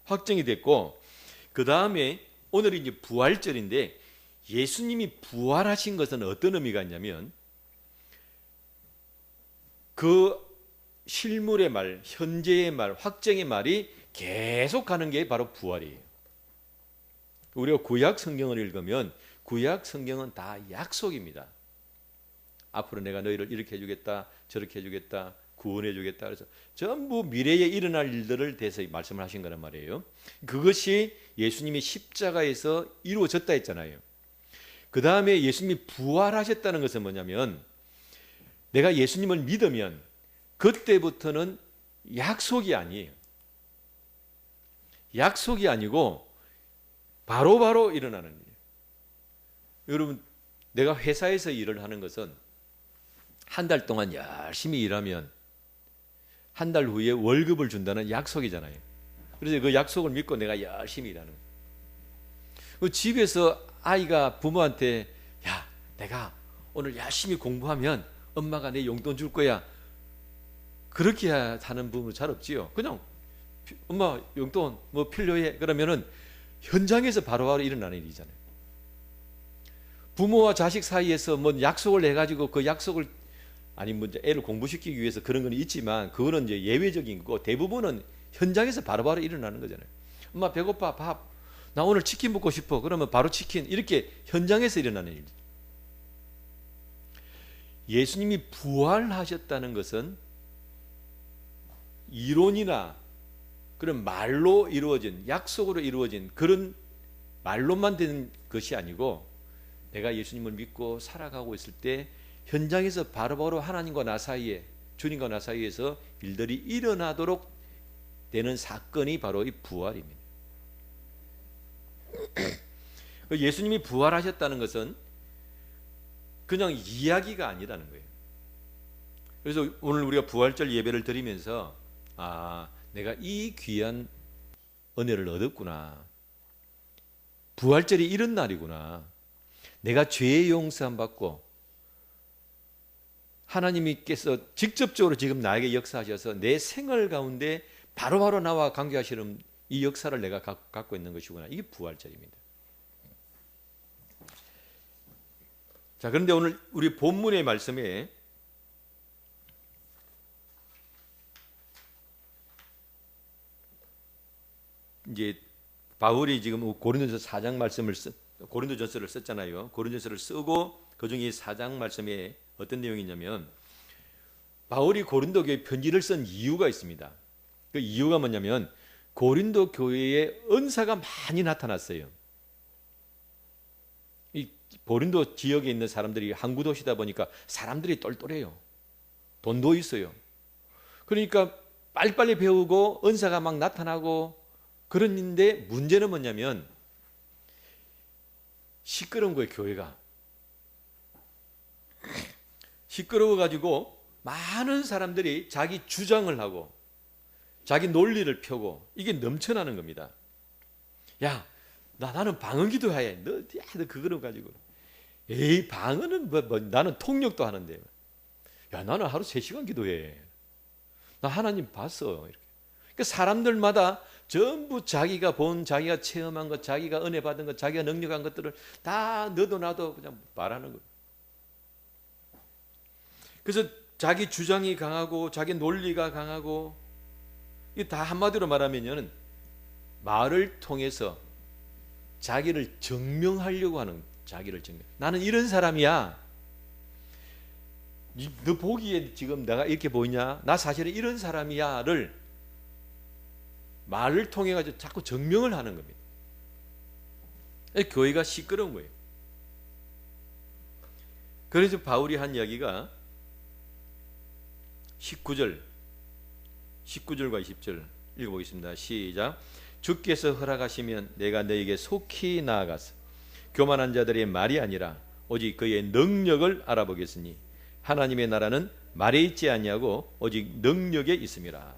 Speaker 1: 확정이 됐고 그 다음에 오늘이 이제 부활절인데 예수님이 부활하신 것은 어떤 의미가 있냐면 그 실물의 말, 현재의 말, 확정의 말이 계속 가는 게 바로 부활이에요. 우리가 구약 성경을 읽으면 구약 성경은 다 약속입니다. 앞으로 내가 너희를 이렇게 해주겠다, 저렇게 해주겠다, 구원해주겠다. 그래서 전부 미래에 일어날 일들을 대해서 말씀을 하신 거란 말이에요. 그것이 예수님이 십자가에서 이루어졌다 했잖아요. 그 다음에 예수님이 부활하셨다는 것은 뭐냐면 내가 예수님을 믿으면 그때부터는 약속이 아니에요. 약속이 아니고 바로바로 일어나는 일이에요. 여러분, 내가 회사에서 일을 하는 것은 한 달 동안 열심히 일하면 한 달 후에 월급을 준다는 약속이잖아요. 그래서 그 약속을 믿고 내가 열심히 일하는 거예요. 그 집에서 아이가 부모한테 야, 내가 오늘 열심히 공부하면 엄마가 내 용돈 줄 거야. 그렇게 하는 부모 잘 없지요. 그냥 엄마 용돈 뭐 필요해 그러면은 현장에서 바로바로 일어나는 일이잖아요. 부모와 자식 사이에서 뭐 약속을 해가지고 그 약속을 아니 뭐 애를 공부시키기 위해서 그런 건 있지만 그거는 이제 예외적인 거고 대부분은 현장에서 바로바로 일어나는 거잖아요. 엄마 배고파 밥. 나 오늘 치킨 먹고 싶어. 그러면 바로 치킨. 이렇게 현장에서 일어나는 일이죠. 예수님이 부활하셨다는 것은 이론이나 그런 말로 이루어진 약속으로 이루어진 그런 말로만 되는 것이 아니고 내가 예수님을 믿고 살아가고 있을 때 현장에서 바로바로 하나님과 나 사이에 주님과 나 사이에서 일들이 일어나도록 되는 사건이 바로 이 부활입니다. 예수님이 부활하셨다는 것은 그냥 이야기가 아니라는 거예요. 그래서 오늘 우리가 부활절 예배를 드리면서 내가 이 귀한 은혜를 얻었구나. 부활절이 이런 날이구나. 내가 죄의 용서함 받고 하나님께서 직접적으로 지금 나에게 역사하셔서 내 생활 가운데 바로바로 나와 관계하시는 이 역사를 내가 갖고 있는 것이구나. 이게 부활절입니다. 자, 그런데 오늘 우리 본문의 말씀에 이제 바울이 지금 고린도전서 4장 말씀을 고린도전서를 썼잖아요. 고린도전서를 쓰고 그중에 4장 말씀에 어떤 내용이냐면 바울이 고린도 교회에 편지를 쓴 이유가 있습니다. 그 이유가 뭐냐면 고린도 교회에 은사가 많이 나타났어요. 이 고린도 지역에 있는 사람들이 항구 도시다 보니까 사람들이 똘똘해요. 돈도 있어요. 그러니까 빨리빨리 배우고 은사가 막 나타나고 그런데 문제는 뭐냐면 시끄러운 거예요. 교회가 시끄러워가지고 많은 사람들이 자기 주장을 하고 자기 논리를 펴고 이게 넘쳐나는 겁니다. 야, 나는 방언 기도해. 너 그거를 가지고 에이 방언은 나는 통역도 하는데 야 나는 하루 3시간 기도해. 나 하나님 봤어. 이렇게. 그러니까 사람들마다 전부 자기가 본 자기가 체험한 것 자기가 은혜 받은 것 자기가 능력한 것들을 다 너도 나도 그냥 말하는 거예요. 그래서 자기 주장이 강하고 자기 논리가 강하고 이 다 한마디로 말하면은 말을 통해서 자기를 증명하려고 하는 자기를 증명. 나는 이런 사람이야. 너 보기에 지금 내가 이렇게 보이냐? 나 사실은 이런 사람이야를 말을 통해 가지고 자꾸 증명을 하는 겁니다. 교회가 시끄러운 거예요. 그래서 바울이 한 이야기가 19절과 20절 읽어보겠습니다. 시작. 주께서 허락하시면 내가 너에게 속히 나아가서 교만한 자들의 말이 아니라 오직 그의 능력을 알아보겠으니 하나님의 나라는 말에 있지 아니하고 오직 능력에 있음이라.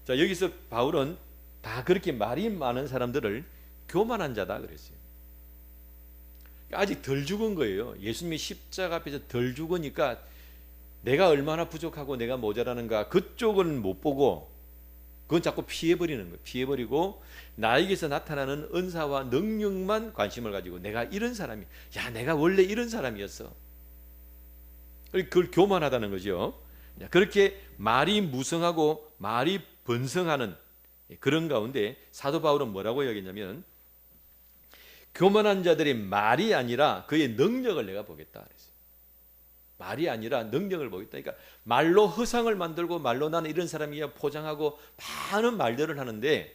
Speaker 1: 자, 여기서 바울은 다 그렇게 말이 많은 사람들을 교만한 자다 그랬어요. 아직 덜 죽은 거예요. 예수님이 십자가 앞에서 덜 죽으니까 내가 얼마나 부족하고 내가 모자라는가 그쪽은 못 보고 그건 자꾸 피해버리는 거예요. 피해버리고 나에게서 나타나는 은사와 능력만 관심을 가지고 내가 이런 사람이 야 내가 원래 이런 사람이었어. 그걸 교만하다는 거죠. 그렇게 말이 무성하고 말이 번성하는 그런 가운데 사도 바울은 뭐라고 이야기했냐면 교만한 자들의 말이 아니라 그의 능력을 내가 보겠다 그랬어요. 말이 아니라 능력을 보겠다. 그러니까 말로 허상을 만들고 말로 나는 이런 사람이야 포장하고 많은 말들을 하는데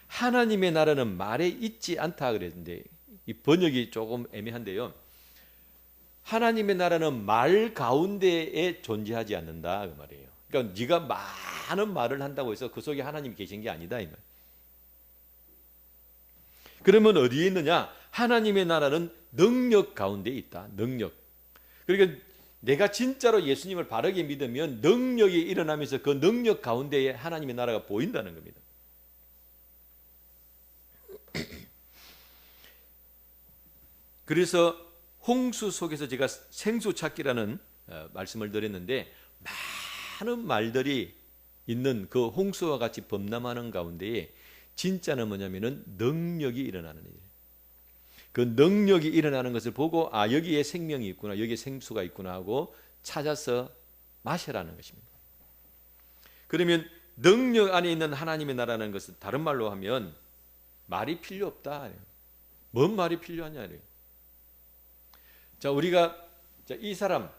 Speaker 1: 하나님의 나라는 말에 있지 않다 그랬는데 이 번역이 조금 애매한데요. 하나님의 나라는 말 가운데에 존재하지 않는다 그 말이에요. 그러니까 네가 많은 말을 한다고 해서 그 속에 하나님이 계신 게 아니다 이 말. 그러면 어디에 있느냐? 하나님의 나라는 능력 가운데 있다. 능력. 그러니까 내가 진짜로 예수님을 바르게 믿으면 능력이 일어나면서 그 능력 가운데에 하나님의 나라가 보인다는 겁니다. 그래서 홍수 속에서 제가 생수 찾기라는 말씀을 드렸는데, 많은 말들이 있는 그 홍수와 같이 범람하는 가운데에 진짜는 뭐냐면은 능력이 일어나는 일. 그 능력이 일어나는 것을 보고 여기에 생명이 있구나, 여기에 생수가 있구나 하고 찾아서 마시라는 것입니다. 그러면 능력 안에 있는 하나님의 나라는 것은 다른 말로 하면 말이 필요 없다. 뭔 말이 필요하냐. 자, 우리가 이 사람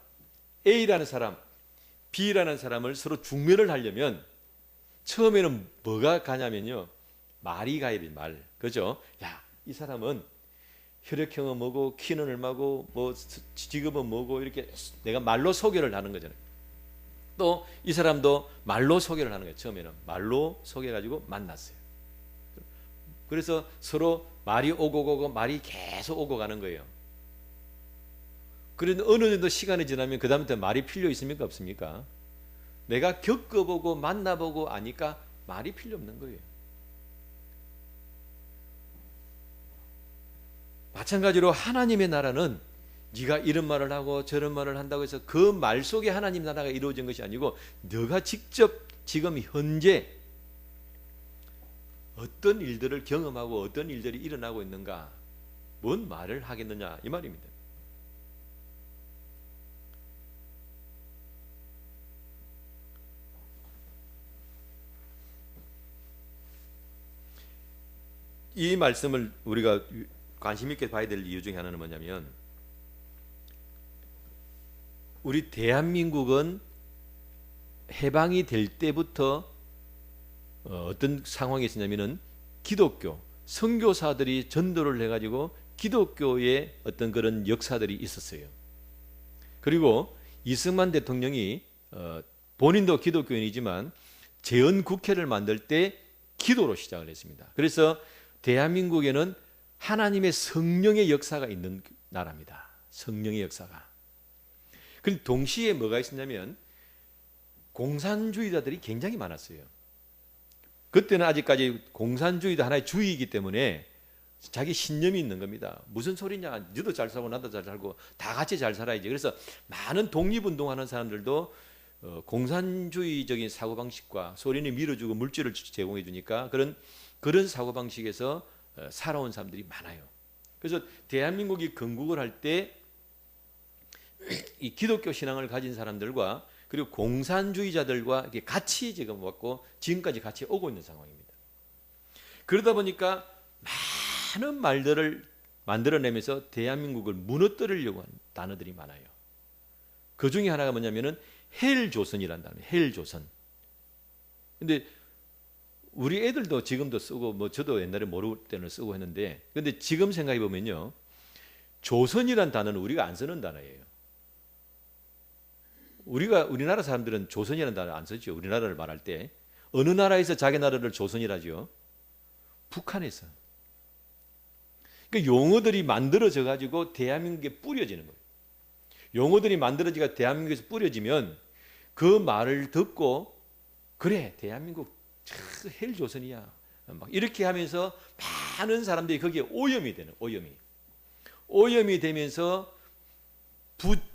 Speaker 1: A라는 사람, B라는 사람을 서로 중매를 하려면 처음에는 뭐가 가냐면요, 말이 가야 돼. 말. 그죠? 야, 이 사람은 혈액형은 뭐고, 키는 얼마고, 뭐 직업은 뭐고, 이렇게 내가 말로 소개를 하는 거잖아요. 또 이 사람도 말로 소개를 하는 거예요. 처음에는 말로 소개해가지고 만났어요. 그래서 서로 말이 오고 말이 계속 오고 가는 거예요. 그런데 어느 정도 시간이 지나면 그 다음부터 말이 필요 있습니까, 없습니까? 내가 겪어보고 만나보고 아니까 말이 필요 없는 거예요. 마찬가지로 하나님의 나라는 네가 이런 말을 하고 저런 말을 한다고 해서 그 말 속에 하나님 나라가 이루어진 것이 아니고, 네가 직접 지금 현재 어떤 일들을 경험하고 어떤 일들이 일어나고 있는가, 뭔 말을 하겠느냐, 이 말입니다. 이 말씀을 우리가 관심 있게 봐야 될 이유 중에 하나는 뭐냐면, 우리 대한민국은 해방이 될 때부터 어떤 상황이 있었냐면은 기독교 선교사들이 전도를 해가지고 기독교의 어떤 그런 역사들이 있었어요. 그리고 이승만 대통령이 본인도 기독교인이지만 재헌국회를 만들 때 기도로 시작을 했습니다. 그래서 대한민국에는 하나님의 성령의 역사가 있는 나라입니다. 성령의 역사가. 그런데 동시에 뭐가 있었냐면 공산주의자들이 굉장히 많았어요. 그때는 아직까지 공산주의도 하나의 주의이기 때문에 자기 신념이 있는 겁니다. 무슨 소리냐, 너도 잘 살고 나도 잘 살고 다 같이 잘 살아야지. 그래서 많은 독립운동하는 사람들도 공산주의적인 사고방식과 소련이 밀어주고 물질을 제공해 주니까 그런 사고방식에서 살아온 사람들이 많아요. 그래서 대한민국이 건국을 할 때 이 기독교 신앙을 가진 사람들과 그리고 공산주의자들과 이렇게 같이 지금 왔고 지금까지 같이 오고 있는 상황입니다. 그러다 보니까 많은 말들을 만들어내면서 대한민국을 무너뜨리려고 하는 단어들이 많아요. 그 중에 하나가 뭐냐면은 헬조선이라는 단어예요. 헬조선. 근데 우리 애들도 지금도 쓰고, 뭐 저도 옛날에 모를 때는 쓰고 했는데, 근데 지금 생각해 보면요, 조선이라는 단어는 우리가 안 쓰는 단어예요. 우리나라 사람들은 조선이라는 단어 안 쓰죠. 우리나라를 말할 때 어느 나라에서 자기 나라를 조선이라죠? 북한에서. 그러니까 용어들이 만들어져 가지고 대한민국에 뿌려지는 거예요. 용어들이 만들어지가 대한민국에서 뿌려지면 그 말을 듣고, 그래, 대한민국 헬조선이야, 막 이렇게 하면서 많은 사람들이 거기에 오염이 되는, 오염이 되면서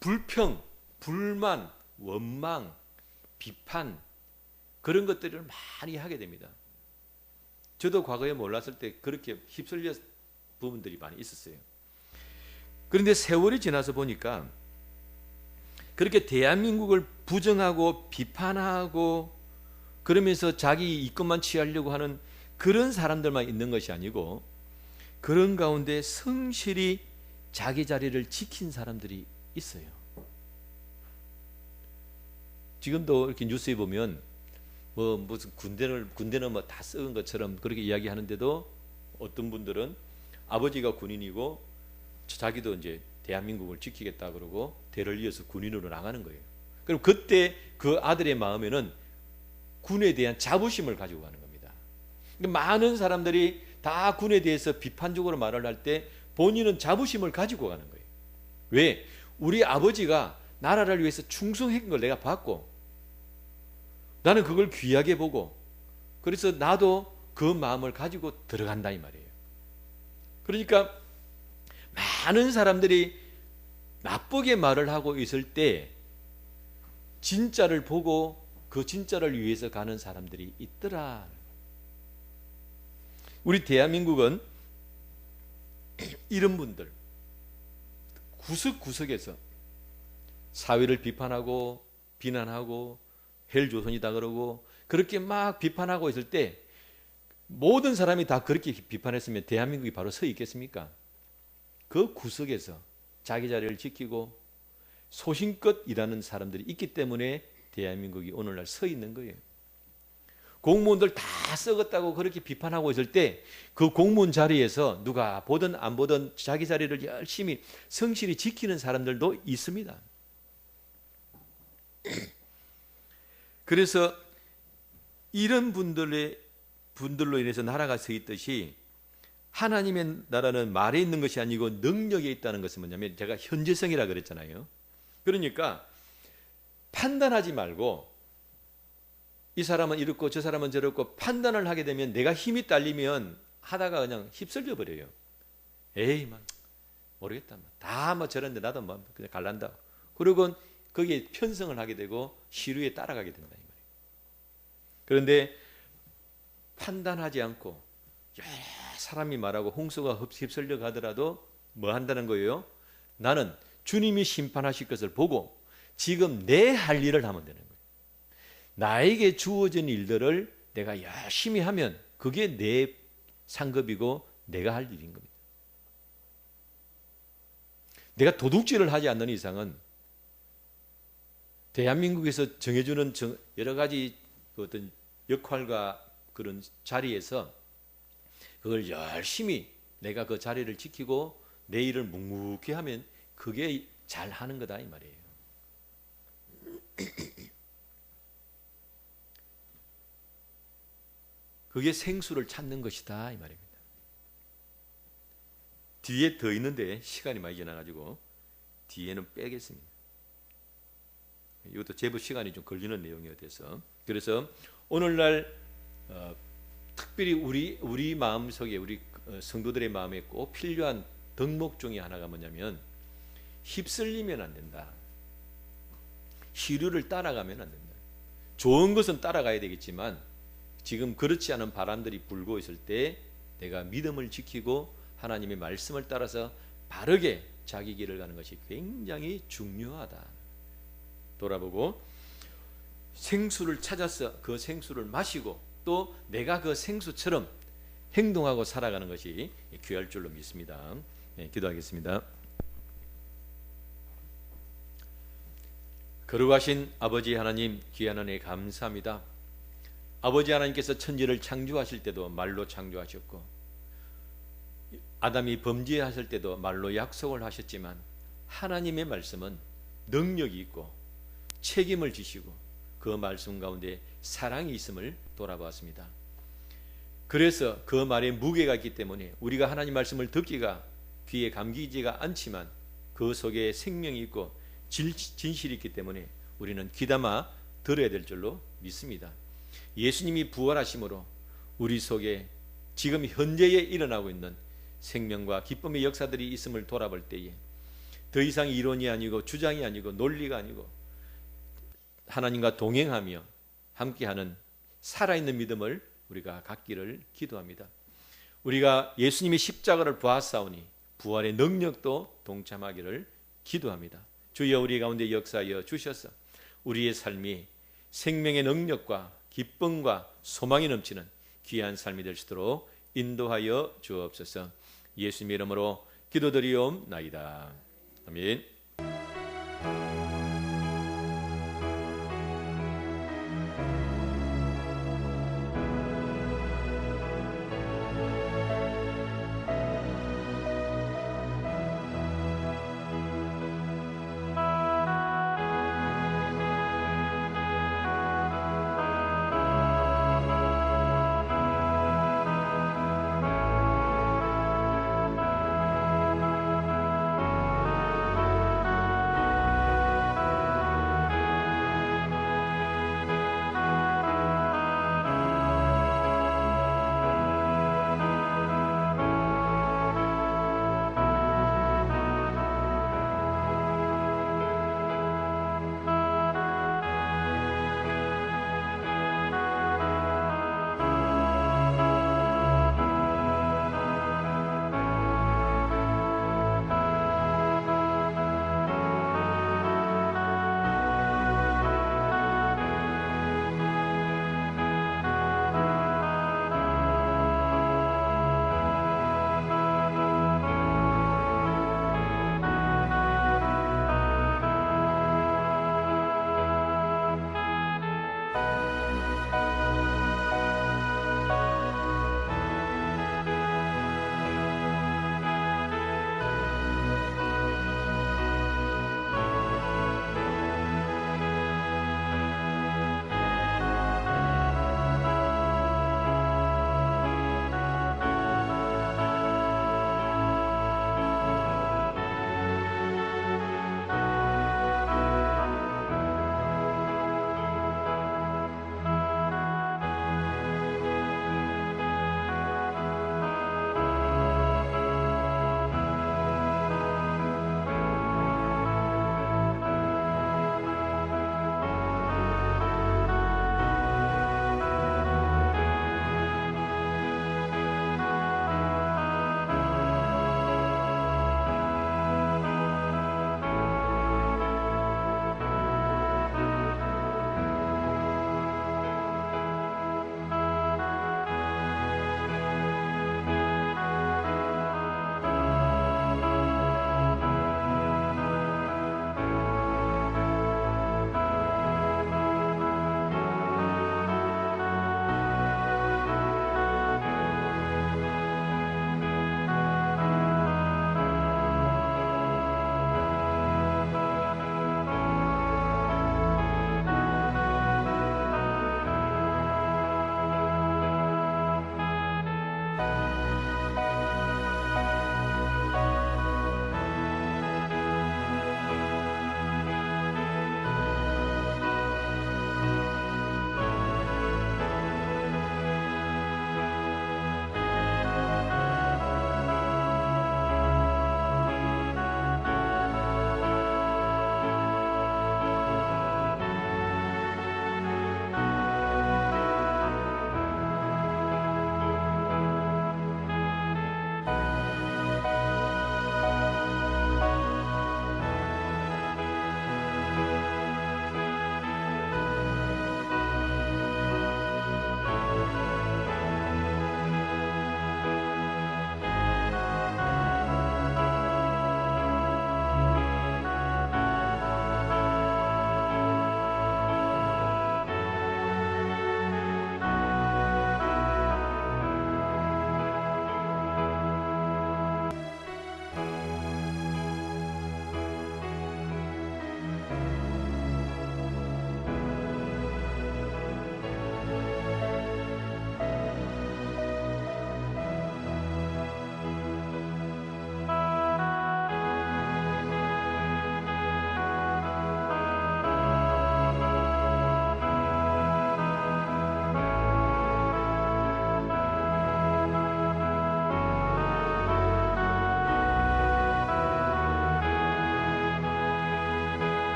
Speaker 1: 불평, 불만, 원망, 비판, 그런 것들을 많이 하게 됩니다. 저도 과거에 몰랐을 때 그렇게 휩쓸려 부분들이 많이 있었어요. 그런데 세월이 지나서 보니까 그렇게 대한민국을 부정하고 비판하고 그러면서 자기 이권만 취하려고 하는 그런 사람들만 있는 것이 아니고, 그런 가운데 성실히 자기 자리를 지킨 사람들이 있어요. 지금도 이렇게 뉴스에 보면 뭐 무슨 군대는 뭐 다 썩은 것처럼 그렇게 이야기하는데도 어떤 분들은 아버지가 군인이고 자기도 이제 대한민국을 지키겠다 그러고 대를 이어서 군인으로 나가는 거예요. 그럼 그때 그 아들의 마음에는 군에 대한 자부심을 가지고 가는 겁니다. 많은 사람들이 다 군에 대해서 비판적으로 말을 할 때 본인은 자부심을 가지고 가는 거예요. 왜? 우리 아버지가 나라를 위해서 충성한 걸 내가 봤고 나는 그걸 귀하게 보고 그래서 나도 그 마음을 가지고 들어간다 이 말이에요. 그러니까 많은 사람들이 나쁘게 말을 하고 있을 때 진짜를 보고 그 진짜를 위해서 가는 사람들이 있더라. 우리 대한민국은 이런 분들 구석구석에서 사회를 비판하고 비난하고 헬조선이다 그러고 그렇게 막 비판하고 있을 때 모든 사람이 다 그렇게 비판했으면 대한민국이 바로 서 있겠습니까? 그 구석에서 자기 자리를 지키고 소신껏 일하는 사람들이 있기 때문에 대한민국이 오늘날 서 있는 거예요. 공무원들 다 썩었다고 그렇게 비판하고 있을 때 그 공무원 자리에서 누가 보든 안 보든 자기 자리를 열심히 성실히 지키는 사람들도 있습니다. 그래서 이런 분들로 인해서 나라가 서 있듯이 하나님의 나라는 말에 있는 것이 아니고 능력에 있다는 것은 뭐냐면 제가 현재성이라 그랬잖아요. 그러니까 판단하지 말고 이 사람은 이렇고 저 사람은 저렇고 판단을 하게 되면 내가 힘이 딸리면 하다가 그냥 휩쓸려 버려요. 에이 막 모르겠다. 다 뭐 저런데 나도 뭐 그냥 갈란다. 그리고 거기에 편성을 하게 되고 시류에 따라가게 된다 이 말이에요. 그런데 판단하지 않고 여러 사람이 말하고 홍수가 휩쓸려 가더라도 뭐 한다는 거예요? 나는 주님이 심판하실 것을 보고 지금 내 할 일을 하면 되는 거예요. 나에게 주어진 일들을 내가 열심히 하면 그게 내 상급이고 내가 할 일인 겁니다. 내가 도둑질을 하지 않는 이상은 대한민국에서 정해주는 여러 가지 어떤 역할과 그런 자리에서 그걸 열심히 내가 그 자리를 지키고 내 일을 묵묵히 하면 그게 잘하는 거다 이 말이에요. 그게 생수를 찾는 것이다 이 말입니다. 뒤에 더 있는데 시간이 많이 지나가지고 뒤에는 빼겠습니다. 이것도 제법 시간이 좀 걸리는 내용이어서 그래서 오늘날 특별히 우리 마음속에 우리 성도들의 마음에 꼭 필요한 덕목 중에 하나가 뭐냐면 휩쓸리면 안 된다. 시류를 따라가면 안 된다. 좋은 것은 따라가야 되겠지만 지금 그렇지 않은 바람들이 불고 있을 때 내가 믿음을 지키고 하나님의 말씀을 따라서 바르게 자기 길을 가는 것이 굉장히 중요하다. 돌아보고 생수를 찾아서 그 생수를 마시고 또 내가 그 생수처럼 행동하고 살아가는 것이 귀할 줄로 믿습니다. 네, 기도하겠습니다. 거룩하신 아버지 하나님 귀한 은혜 감사합니다. 아버지 하나님께서 천지를 창조하실 때도 말로 창조하셨고 아담이 범죄하실 때도 말로 약속을 하셨지만 하나님의 말씀은 능력이 있고 책임을 지시고 그 말씀 가운데 사랑이 있음을 돌아보았습니다. 그래서 그 말에 무게가 있기 때문에 우리가 하나님 말씀을 듣기가 귀에 감기지가 않지만 그 속에 생명이 있고 진실이 있기 때문에 우리는 귀담아 들어야 될 줄로 믿습니다. 예수님이 부활하심으로 우리 속에 지금 현재에 일어나고 있는 생명과 기쁨의 역사들이 있음을 돌아볼 때에 더 이상 이론이 아니고 주장이 아니고 논리가 아니고 하나님과 동행하며 함께하는 살아있는 믿음을 우리가 갖기를 기도합니다. 우리가 예수님의 십자가를 보았사오니 부활의 능력도 동참하기를 기도합니다. 주여 우리 가운데 역사하여 주셔서 우리의 삶이 생명의 능력과 기쁨과 소망이 넘치는 귀한 삶이 될 수 있도록 인도하여 주옵소서. 예수님의 이름으로 기도드리옵나이다. 아멘.